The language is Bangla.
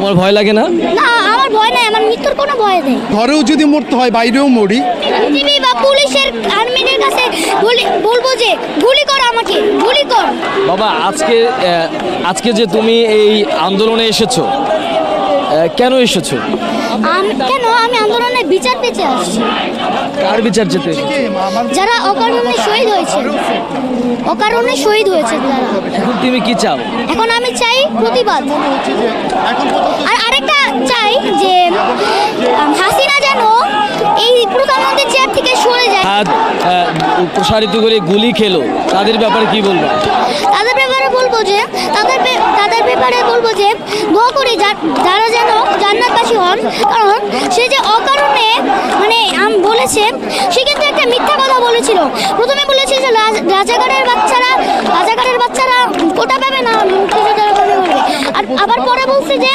তোমার ভয় লাগে না? না, আমার ভয় নাই, আমার মৃত্যুর কোনো ভয় নেই। ঘরেও যদি মরতে হয় বাইরেও মরি। বিজিবি বা পুলিশের আর্মিদের কাছে বলবো যে গুলি কর, আমাকে গুলি কর। বাবা, আজকে যে তুমি এই আন্দোলনে এসেছো, কেন এসেছো? আমি আন্দোলনের বিচার পেতে আসছি। কার বিচার চেতে? যারা অকারণে শহীদ হয়েছে, অকারণে শহীদ হয়েছে যারা। এখন তুমি কি চাও? এখন আমি চাই প্রতিবাদ। আর আরেকটা চাই যে হাসিনা যেন এই প্রধানমন্ত্রীর চেয়ার থেকে সরে যায়। হাত প্রসারিত করে গুলি খেলো, তাদের ব্যাপারে কি বলবো? তাদের ব্যাপারে বলবো যে দোয়া করি যারা যেন জান্নাতবাসী হন। কারণ সে যে অকারণে বলেছে, সে কিন্তু একটা মিথ্যা কথা বলেছিল। প্রথমে বলেছে যে রাজাকারের বাচ্চারা কোটা পাবে না, মুক্তিযোদ্ধারা পাবে। আর আবার পরে বলছে যে